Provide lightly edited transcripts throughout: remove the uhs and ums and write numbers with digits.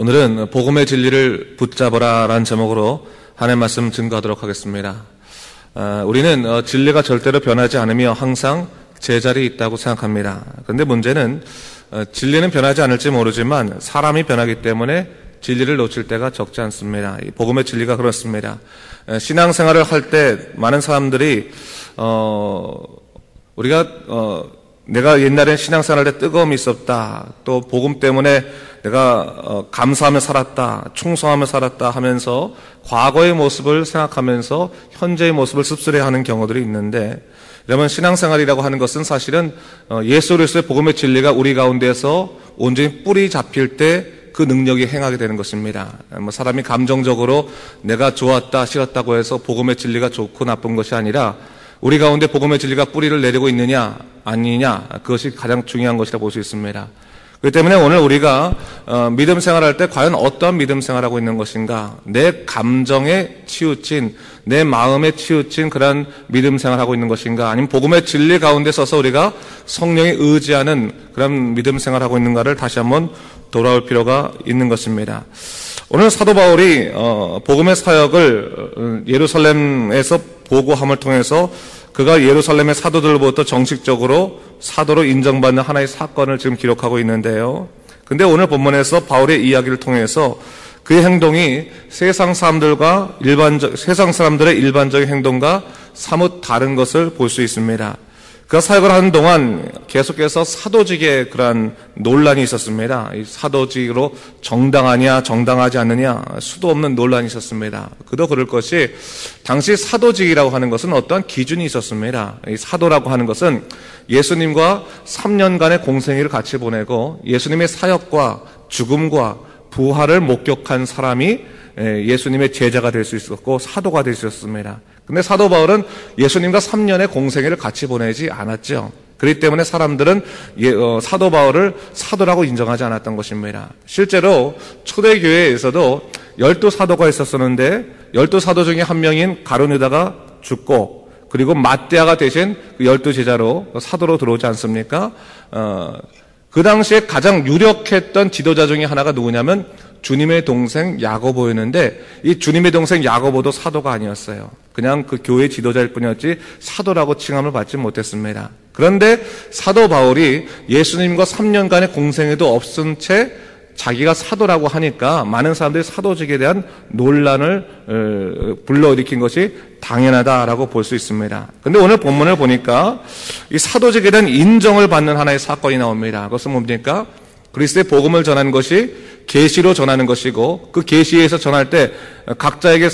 오늘은 복음의 진리를 붙잡으라 라는 제목으로 하나님의 말씀 증거하도록 하겠습니다. 우리는 진리가 절대로 변하지 않으며 항상 제자리에 있다고 생각합니다. 그런데 문제는 진리는 변하지 않을지 모르지만 사람이 변하기 때문에 진리를 놓칠 때가 적지 않습니다. 이 복음의 진리가 그렇습니다. 신앙생활을 할 때 많은 사람들이 내가 옛날엔 신앙생활 할 때 뜨거움이 있었다. 또 복음 때문에 내가 감사하며 살았다. 충성하며 살았다 하면서 과거의 모습을 생각하면서 현재의 모습을 씁쓸해하는 경우들이 있는데, 여러분, 신앙생활이라고 하는 것은 사실은 예수 그리스도의 복음의 진리가 우리 가운데서 온전히 뿌리 잡힐 때 그 능력이 행하게 되는 것입니다. 사람이 감정적으로 내가 좋았다 싫었다고 해서 복음의 진리가 좋고 나쁜 것이 아니라 우리 가운데 복음의 진리가 뿌리를 내리고 있느냐 아니냐, 그것이 가장 중요한 것이라고 볼 수 있습니다. 그렇기 때문에 오늘 우리가 믿음 생활할 때 과연 어떠한 믿음 생활하고 있는 것인가, 내 감정에 치우친, 내 마음에 치우친 그런 믿음 생활하고 있는 것인가, 아니면 복음의 진리 가운데 서서 우리가 성령에 의지하는 그런 믿음 생활하고 있는가를 다시 한번 돌아올 필요가 있는 것입니다. 오늘 사도 바울이 복음의 사역을 예루살렘에서 보고함을 통해서 그가 예루살렘의 사도들로부터 정식적으로 사도로 인정받는 하나의 사건을 지금 기록하고 있는데요. 근데 오늘 본문에서 바울의 이야기를 통해서 그의 행동이 세상 사람들의 일반적인 행동과 사뭇 다른 것을 볼 수 있습니다. 그가 사역을 하는 동안 계속해서 사도직의 그러한 논란이 있었습니다. 이 사도직으로 정당하냐 정당하지 않느냐 수도 없는 논란이 있었습니다. 그도 그럴 것이 당시 사도직이라고 하는 것은 어떠한 기준이 있었습니다. 이 사도라고 하는 것은 예수님과 3년간의 공생애를 같이 보내고 예수님의 사역과 죽음과 부활을 목격한 사람이 예수님의 제자가 될 수 있었고 사도가 될 수 있었습니다. 근데 사도 바울은 예수님과 3년의 공생애를 같이 보내지 않았죠. 그렇기 때문에 사람들은 사도 바울을 사도라고 인정하지 않았던 것입니다. 실제로 초대교회에서도 12사도가 있었었는데 12사도 중에 한 명인 가룟 유다가 죽고, 그리고 맏대아가 대신 그 12제자로 사도로 들어오지 않습니까? 그 당시에 가장 유력했던 지도자 중에 하나가 누구냐면 주님의 동생 야고보였는데, 이 주님의 동생 야고보도 사도가 아니었어요. 그냥 그 교회 지도자일 뿐이었지 사도라고 칭함을 받지 못했습니다. 그런데 사도 바울이 예수님과 3년간의 공생애도 없은 채 자기가 사도라고 하니까 많은 사람들이 사도직에 대한 논란을 불러일으킨 것이 당연하다라고 볼 수 있습니다. 그런데 오늘 본문을 보니까 이 사도직에 대한 인정을 받는 하나의 사건이 나옵니다. 그것은 뭡니까? 그리스도의 복음을 전하는 것이 계시로 전하는 것이고, 그 계시에서 전할 때 각자에게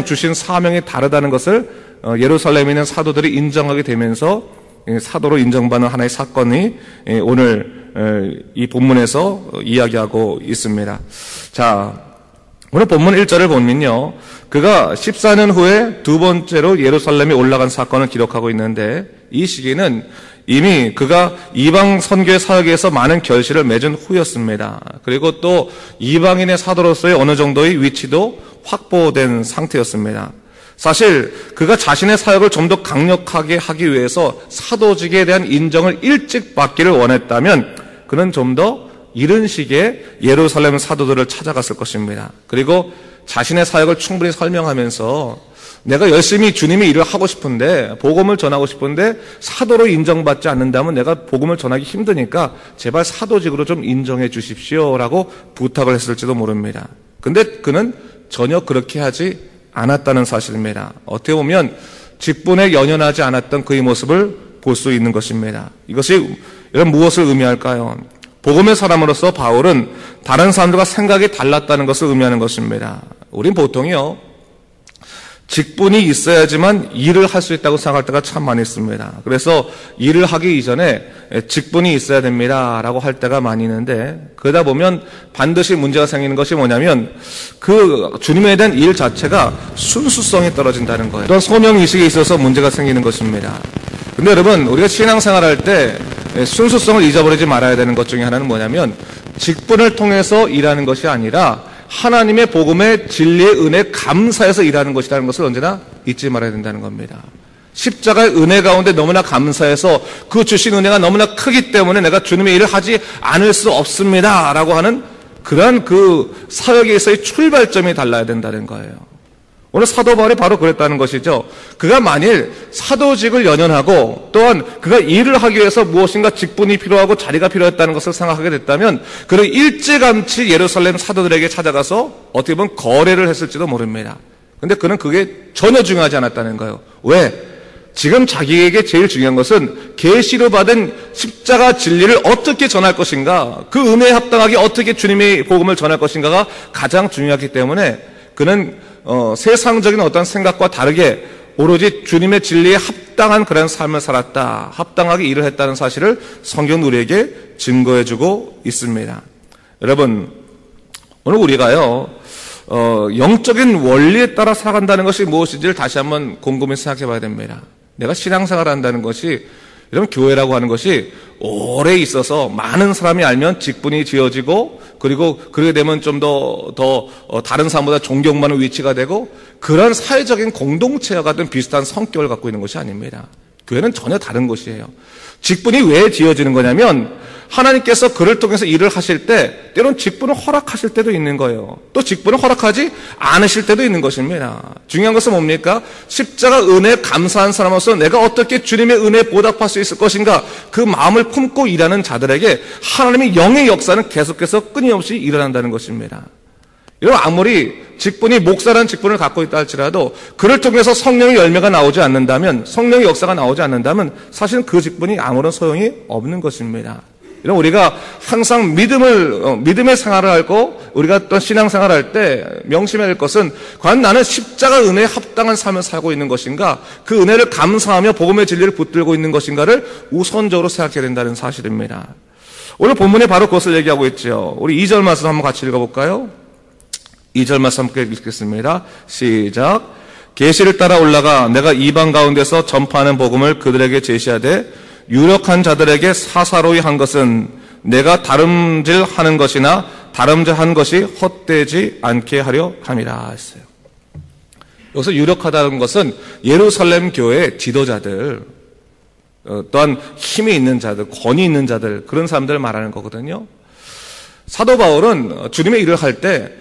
주신 사명이 다르다는 것을 예루살렘에 있는 사도들이 인정하게 되면서 사도로 인정받는 하나의 사건이 오늘 이 본문에서 이야기하고 있습니다. 자, 오늘 본문 1절을 보면요, 그가 14년 후에 두 번째로 예루살렘에 올라간 사건을 기록하고 있는데, 이 시기는 이미 그가 이방 선교의 사역에서 많은 결실을 맺은 후였습니다. 그리고 또 이방인의 사도로서의 어느 정도의 위치도 확보된 상태였습니다. 사실 그가 자신의 사역을 좀 더 강력하게 하기 위해서 사도직에 대한 인정을 일찍 받기를 원했다면 그는 좀 더 이른 시기에 예루살렘 사도들을 찾아갔을 것입니다. 그리고 자신의 사역을 충분히 설명하면서 내가 열심히 주님의 일을 하고 싶은데, 복음을 전하고 싶은데 사도로 인정받지 않는다면 내가 복음을 전하기 힘드니까 제발 사도직으로 좀 인정해 주십시오라고 부탁을 했을지도 모릅니다. 근데 그는 전혀 그렇게 하지 않았다는 사실입니다. 어떻게 보면 직분에 연연하지 않았던 그의 모습을 볼 수 있는 것입니다. 이것이 무엇을 의미할까요? 복음의 사람으로서 바울은 다른 사람들과 생각이 달랐다는 것을 의미하는 것입니다. 우린 보통요, 직분이 있어야지만 일을 할 수 있다고 생각할 때가 참 많이 있습니다. 그래서 일을 하기 이전에 직분이 있어야 됩니다라고 할 때가 많이 있는데, 그러다 보면 반드시 문제가 생기는 것이 뭐냐면 그 주님에 대한 일 자체가 순수성이 떨어진다는 거예요. 또한 소명의식에 있어서 문제가 생기는 것입니다. 근데 여러분, 우리가 신앙생활할 때 순수성을 잊어버리지 말아야 되는 것 중에 하나는 뭐냐면 직분을 통해서 일하는 것이 아니라 하나님의 복음의 진리의 은혜 감사해서 일하는 것이라는 것을 언제나 잊지 말아야 된다는 겁니다. 십자가의 은혜 가운데 너무나 감사해서 그 주신 은혜가 너무나 크기 때문에 내가 주님의 일을 하지 않을 수 없습니다 라고 하는 그러한 그 사역에서의 출발점이 달라야 된다는 거예요. 오늘 사도 바울이 바로 그랬다는 것이죠. 그가 만일 사도직을 연연하고 또한 그가 일을 하기 위해서 무엇인가 직분이 필요하고 자리가 필요했다는 것을 생각하게 됐다면 그는 일찌감치 예루살렘 사도들에게 찾아가서 어떻게 보면 거래를 했을지도 모릅니다. 근데 그는 그게 전혀 중요하지 않았다는 거예요. 왜? 지금 자기에게 제일 중요한 것은 계시로 받은 십자가 진리를 어떻게 전할 것인가, 그 은혜에 합당하게 어떻게 주님의 복음을 전할 것인가가 가장 중요하기 때문에 그는 세상적인 어떤 생각과 다르게 오로지 주님의 진리에 합당한 그런 삶을 살았다, 합당하게 일을 했다는 사실을 성경은 우리에게 증거해주고 있습니다. 여러분, 오늘 우리가요 영적인 원리에 따라 살아간다는 것이 무엇인지를 다시 한번 곰곰이 생각해 봐야 됩니다. 내가 신앙생활을 한다는 것이, 여러분, 교회라고 하는 것이 오래 있어서 많은 사람이 알면 직분이 지어지고, 그리고 그렇게 되면 좀 더 다른 사람보다 존경받는 위치가 되고, 그런 사회적인 공동체와 같은 비슷한 성격을 갖고 있는 것이 아닙니다. 교회는 전혀 다른 것이에요. 직분이 왜 지어지는 거냐면 하나님께서 그를 통해서 일을 하실 때 때론 직분을 허락하실 때도 있는 거예요. 또 직분을 허락하지 않으실 때도 있는 것입니다. 중요한 것은 뭡니까? 십자가 은혜에 감사한 사람으로서 내가 어떻게 주님의 은혜에 보답할 수 있을 것인가, 그 마음을 품고 일하는 자들에게 하나님의 영의 역사는 계속해서 끊임없이 일어난다는 것입니다. 여러분, 아무리 직분이 목사라는 직분을 갖고 있다 할지라도 그를 통해서 성령의 열매가 나오지 않는다면, 성령의 역사가 나오지 않는다면 사실은 그 직분이 아무런 소용이 없는 것입니다. 이런 우리가 항상 믿음의 생활을 하고 우리가 어떤 신앙생활을 할 때 명심해야 할 것은 과연 나는 십자가 은혜에 합당한 삶을 살고 있는 것인가, 그 은혜를 감사하며 복음의 진리를 붙들고 있는 것인가를 우선적으로 생각해야 된다는 사실입니다. 오늘 본문에 바로 그것을 얘기하고 있죠. 우리 2절 말씀 한번 같이 읽어볼까요? 2절 말씀 함께 읽겠습니다. 시작. 계시를 따라 올라가 내가 이방 가운데서 전파하는 복음을 그들에게 제시하되 유력한 자들에게 사사로이 한 것은 내가 다름질하는 것이나 다름질한 것이 헛되지 않게 하려 함이라 했어요. 여기서 유력하다는 것은 예루살렘 교회의 지도자들, 또한 힘이 있는 자들, 권위 있는 자들, 그런 사람들을 말하는 거거든요. 사도 바울은 주님의 일을 할 때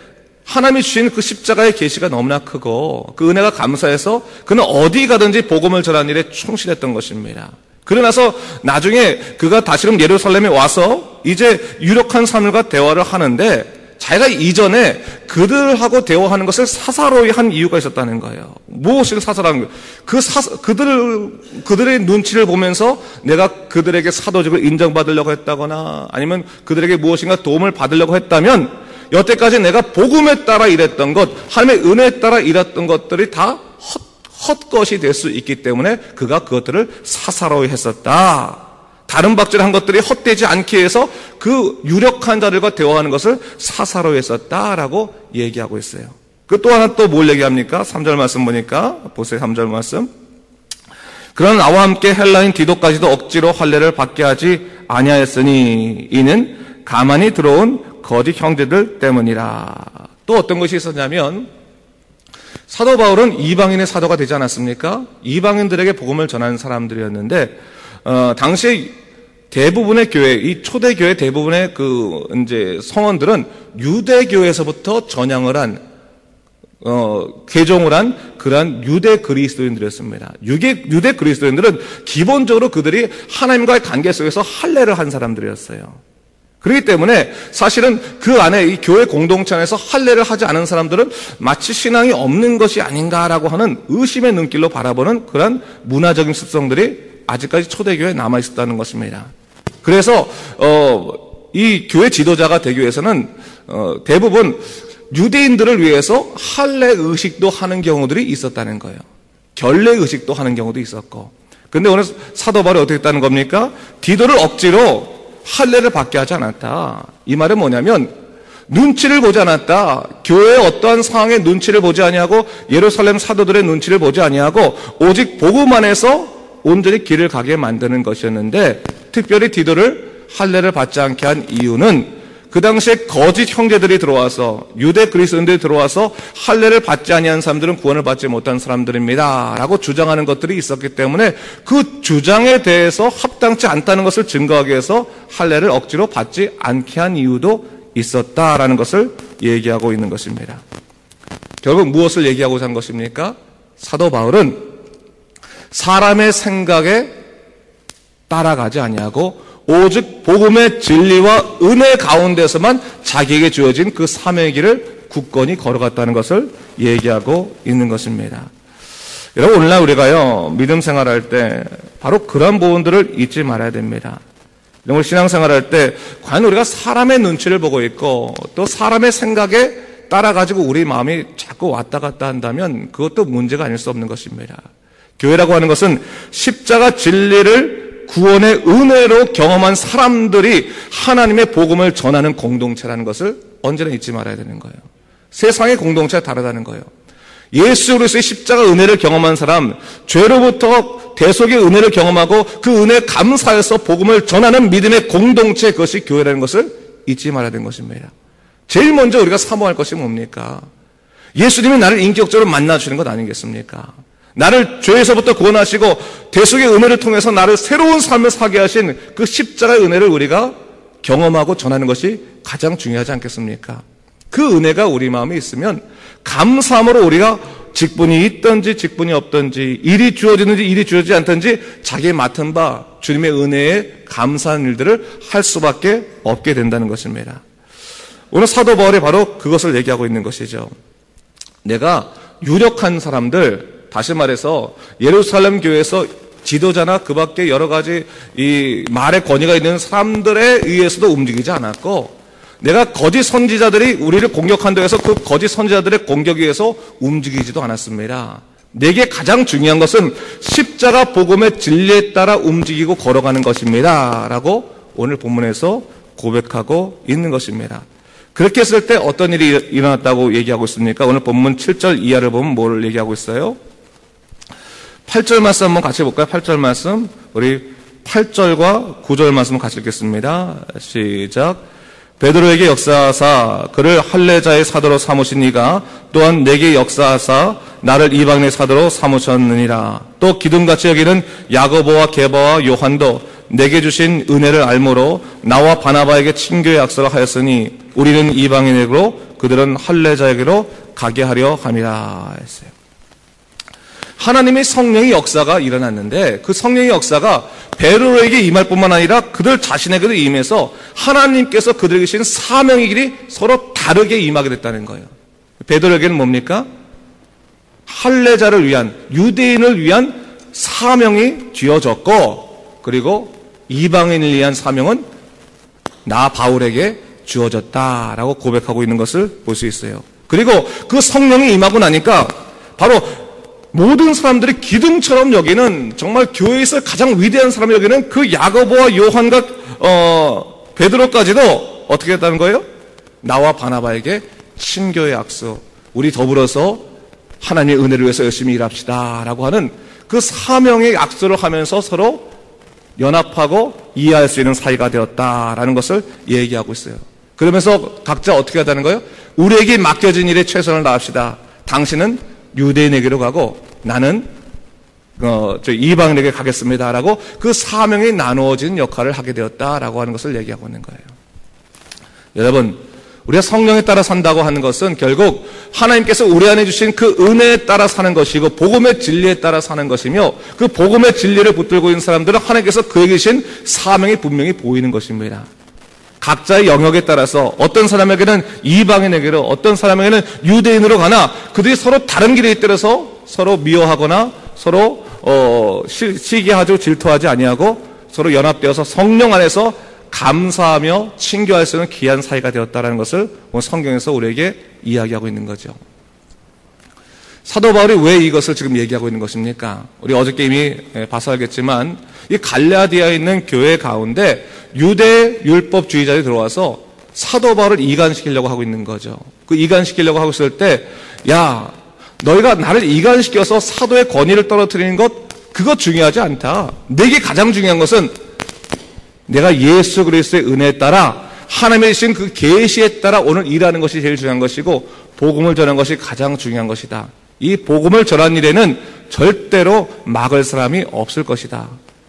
하나님이 주신 그 십자가의 계시가 너무나 크고 그 은혜가 감사해서 그는 어디 가든지 복음을 전하는 일에 충실했던 것입니다. 그러나서 나중에 그가 다시금 예루살렘에 와서 이제 유력한 사람들과 대화를 하는데 자기가 이전에 그들하고 대화하는 것을 사사로이 한 이유가 있었다는 거예요. 무엇을 사사로한 거예요? 그들의 눈치를 보면서 내가 그들에게 사도직을 인정받으려고 했다거나 아니면 그들에게 무엇인가 도움을 받으려고 했다면 여태까지 내가 복음에 따라 일했던 것, 하나님의 은혜에 따라 일했던 것들이 다 헛것이 될 수 있기 때문에 그가 그것들을 사사로이 했었다. 다른 박질한 것들이 헛되지 않게 해서 그 유력한 자들과 대화하는 것을 사사로이 했었다라고 얘기하고 있어요. 그 또 하나 또 뭘 얘기합니까? 3절 말씀 보니까 보세요. 3절 말씀. 그러나 나와 함께 헬라인 디도까지도 억지로 할례를 받게 하지 아니하였으니 이는 가만히 들어온 거짓 형제들 때문이라. 또 어떤 것이 있었냐면 사도 바울은 이방인의 사도가 되지 않았습니까? 이방인들에게 복음을 전하는 사람들이었는데 당시 대부분의 교회, 이 초대교회 대부분의 이제 성원들은 유대교에서부터 전향을 한 개종을 한 그러한 유대 그리스도인들이었습니다. 유대 그리스도인들은 기본적으로 그들이 하나님과의 관계 속에서 할례를 한 사람들이었어요. 그렇기 때문에 사실은 그 안에 이 교회 공동체 안에서 할례를 하지 않은 사람들은 마치 신앙이 없는 것이 아닌가라고 하는 의심의 눈길로 바라보는 그런 문화적인 습성들이 아직까지 초대교회에 남아 있었다는 것입니다. 그래서 이 교회 지도자가 되기 위해서는 대부분 유대인들을 위해서 할례 의식도 하는 경우들이 있었다는 거예요. 결례 의식도 하는 경우도 있었고. 그런데 오늘 사도 바울이 어떻게 했다는 겁니까? 디도를 억지로 할례를 받게 하지 않았다. 이 말은 뭐냐면 눈치를 보지 않았다. 교회의 어떠한 상황의 눈치를 보지 아니하고 예루살렘 사도들의 눈치를 보지 아니하고 오직 복음 안에서 온전히 길을 가게 만드는 것이었는데 특별히 디도를 할례를 받지 않게 한 이유는 그 당시에 거짓 형제들이 들어와서 유대 그리스도인들이 들어와서 할례를 받지 아니한 사람들은 구원을 받지 못한 사람들입니다 라고 주장하는 것들이 있었기 때문에 그 주장에 대해서 합당치 않다는 것을 증거하기 위해서 할례를 억지로 받지 않게 한 이유도 있었다라는 것을 얘기하고 있는 것입니다. 결국 무엇을 얘기하고자 하는 것입니까? 사도 바울은 사람의 생각에 따라가지 아니하고 오직 복음의 진리와 은혜 가운데서만 자기에게 주어진 그 사명의 길을 굳건히 걸어갔다는 것을 얘기하고 있는 것입니다. 여러분, 오늘날 우리가요, 믿음 생활할 때 바로 그런 부분들을 잊지 말아야 됩니다. 우리 신앙생활할 때 과연 우리가 사람의 눈치를 보고 있고 또 사람의 생각에 따라가지고 우리 마음이 자꾸 왔다 갔다 한다면 그것도 문제가 아닐 수 없는 것입니다. 교회라고 하는 것은 십자가 진리를 구원의 은혜로 경험한 사람들이 하나님의 복음을 전하는 공동체라는 것을 언제나 잊지 말아야 되는 거예요. 세상의 공동체가 다르다는 거예요. 예수 그리스도의 십자가 은혜를 경험한 사람, 죄로부터 대속의 은혜를 경험하고 그 은혜에 감사해서 복음을 전하는 믿음의 공동체, 그것이 교회라는 것을 잊지 말아야 되는 것입니다. 제일 먼저 우리가 사모할 것이 뭡니까? 예수님이 나를 인격적으로 만나주시는 것 아니겠습니까? 나를 죄에서부터 구원하시고 대속의 은혜를 통해서 나를 새로운 삶을 살게 하신 그 십자가의 은혜를 우리가 경험하고 전하는 것이 가장 중요하지 않겠습니까? 그 은혜가 우리 마음에 있으면 감사함으로 우리가 직분이 있든지 직분이 없든지 일이 주어지든지 일이 주어지지 않든지 자기의 맡은 바 주님의 은혜에 감사하는 일들을 할 수밖에 없게 된다는 것입니다. 오늘 사도 바울이 바로 그것을 얘기하고 있는 것이죠. 내가 유력한 사람들, 다시 말해서 예루살렘 교회에서 지도자나 그 밖에 여러 가지 이 말의 권위가 있는 사람들에 의해서도 움직이지 않았고 내가 거짓 선지자들이 우리를 공격한다고 해서 그 거짓 선지자들의 공격에 의해서 움직이지도 않았습니다. 내게 가장 중요한 것은 십자가 복음의 진리에 따라 움직이고 걸어가는 것입니다. 라고 오늘 본문에서 고백하고 있는 것입니다. 그렇게 했을 때 어떤 일이 일어났다고 얘기하고 있습니까? 오늘 본문 7절 이하를 보면 뭘 얘기하고 있어요? 8절 말씀 한번 같이 볼까요? 8절 말씀. 우리 8절과 9절 말씀 같이 읽겠습니다. 시작. 베드로에게 역사하사 그를 할례자의 사도로 삼으신 이가 또한 내게 역사하사 나를 이방인의 사도로 삼으셨느니라. 또 기둥같이 여기는 야고보와 게바와 요한도 내게 주신 은혜를 알므로 나와 바나바에게 친교의 약속을 하였으니 우리는 이방인에게로 그들은 할례자에게로 가게 하려 함이라 했어요. 하나님의 성령의 역사가 일어났는데 그 성령의 역사가 베드로에게 임할 뿐만 아니라 그들 자신에게도 임해서 하나님께서 그들에게 주신 사명의 길이 서로 다르게 임하게 됐다는 거예요. 베드로에게는 뭡니까? 할례자를 위한, 유대인을 위한 사명이 주어졌고 그리고 이방인을 위한 사명은 나 바울에게 주어졌다라고 고백하고 있는 것을 볼 수 있어요. 그리고 그 성령이 임하고 나니까 바로 모든 사람들이 기둥처럼 여기는 정말 교회에서 가장 위대한 사람이 여기는 그 야고보와 요한과 베드로까지도 어떻게 했다는 거예요? 나와 바나바에게 친교의 약속, 우리 더불어서 하나님의 은혜를 위해서 열심히 일합시다 라고 하는 그 사명의 약속을 하면서 서로 연합하고 이해할 수 있는 사이가 되었다라는 것을 얘기하고 있어요. 그러면서 각자 어떻게 하다는 거예요? 우리에게 맡겨진 일에 최선을 다합시다. 당신은 유대인에게로 가고 나는 이방인에게 가겠습니다라고 그 사명이 나누어진 역할을 하게 되었다라고 하는 것을 얘기하고 있는 거예요. 여러분, 우리가 성령에 따라 산다고 하는 것은 결국 하나님께서 우리 안에 주신 그 은혜에 따라 사는 것이고 복음의 진리에 따라 사는 것이며 그 복음의 진리를 붙들고 있는 사람들은 하나님께서 그에게 주신 사명이 분명히 보이는 것입니다. 각자의 영역에 따라서 어떤 사람에게는 이방인에게로 어떤 사람에게는 유대인으로 가나 그들이 서로 다른 길에 잇들어서 서로 미워하거나 서로 시기하고 질투하지 아니하고 서로 연합되어서 성령 안에서 감사하며 친교할 수 있는 귀한 사이가 되었다는 것을 성경에서 우리에게 이야기하고 있는 거죠. 사도 바울이 왜 이것을 지금 얘기하고 있는 것입니까? 우리 어저께 이미 봐서 알겠지만 이 갈라디아에 있는 교회 가운데 유대 율법주의자들이 들어와서 사도 바울을 이간시키려고 하고 있는 거죠. 그 이간시키려고 하고 있을 때 야, 너희가 나를 이간시켜서 사도의 권위를 떨어뜨리는 것 그거 중요하지 않다. 내게 가장 중요한 것은 내가 예수 그리스도의 은혜에 따라 하나님의 주신 그 계시에 따라 오늘 일하는 것이 제일 중요한 것이고 복음을 전하는 것이 가장 중요한 것이다. 이 복음을 전하는 일에는 절대로 막을 사람이 없을 것이다.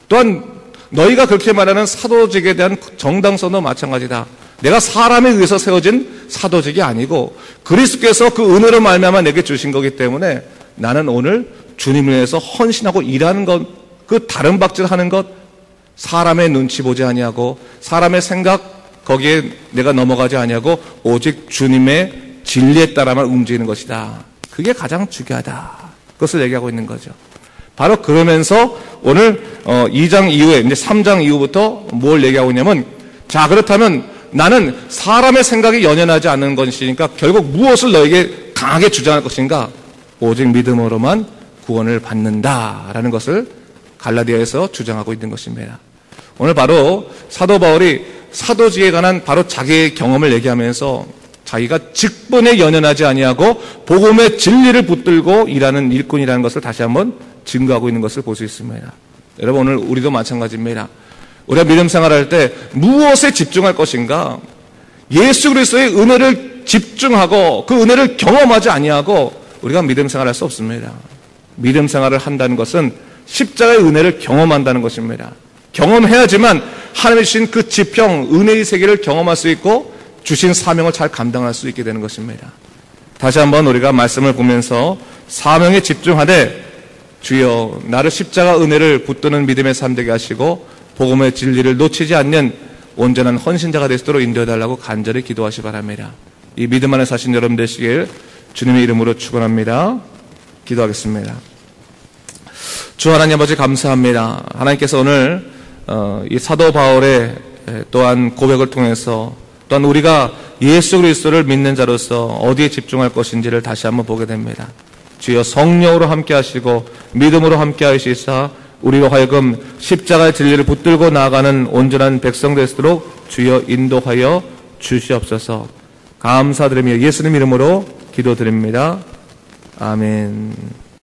또한 너희가 그렇게 말하는 사도직에 대한 정당성도 마찬가지다. 내가 사람에 의해서 세워진 사도직이 아니고 그리스도께서 그 은혜로 말미암아 내게 주신 거기 때문에 나는 오늘 주님을 위해서 헌신하고 일하는 것, 그 다른 박질하는 것, 사람의 눈치 보지 아니하고 사람의 생각 거기에 내가 넘어가지 아니하고 오직 주님의 진리에 따라만 움직이는 것이다. 그게 가장 중요하다. 그것을 얘기하고 있는 거죠. 바로 그러면서 오늘 2장 이후에 이제 3장 이후부터 뭘 얘기하고 있냐면, 자 그렇다면 나는 사람의 생각이 연연하지 않는 것이니까 결국 무엇을 너에게 강하게 주장할 것인가? 오직 믿음으로만 구원을 받는다라는 것을 갈라디아에서 주장하고 있는 것입니다. 오늘 바로 사도 바울이 사도직에 관한 바로 자기의 경험을 얘기하면서 자기가 직분에 연연하지 아니하고 복음의 진리를 붙들고 일하는 일꾼이라는 것을 다시 한번 증거하고 있는 것을 볼 수 있습니다. 여러분 오늘 우리도 마찬가지입니다. 우리가 믿음 생활할 때 무엇에 집중할 것인가? 예수 그리스도의 은혜를 집중하고 그 은혜를 경험하지 아니하고 우리가 믿음 생활할 수 없습니다. 믿음 생활을 한다는 것은 십자가의 은혜를 경험한다는 것입니다. 경험해야지만 하나님이 주신 그 지평, 은혜의 세계를 경험할 수 있고 주신 사명을 잘 감당할 수 있게 되는 것입니다. 다시 한번 우리가 말씀을 보면서 사명에 집중하되 주여 나를 십자가 은혜를 붙드는 믿음의 삶 되게 하시고 복음의 진리를 놓치지 않는 온전한 헌신자가 될 수 있도록 인도해달라고 간절히 기도하시 바랍니다. 이 믿음 안에 사신 여러분 되시길 주님의 이름으로 축원합니다. 기도하겠습니다. 주 하나님 아버지 감사합니다. 하나님께서 오늘 이 사도 바울의 또한 고백을 통해서 또한 우리가 예수 그리스도를 믿는 자로서 어디에 집중할 것인지를 다시 한번 보게 됩니다. 주여 성령으로 함께 하시고 믿음으로 함께 하시사 우리로 하여금 십자가의 진리를 붙들고 나아가는 온전한 백성 되도록 주여 인도하여 주시옵소서. 감사드리며 예수님 이름으로 기도드립니다. 아멘.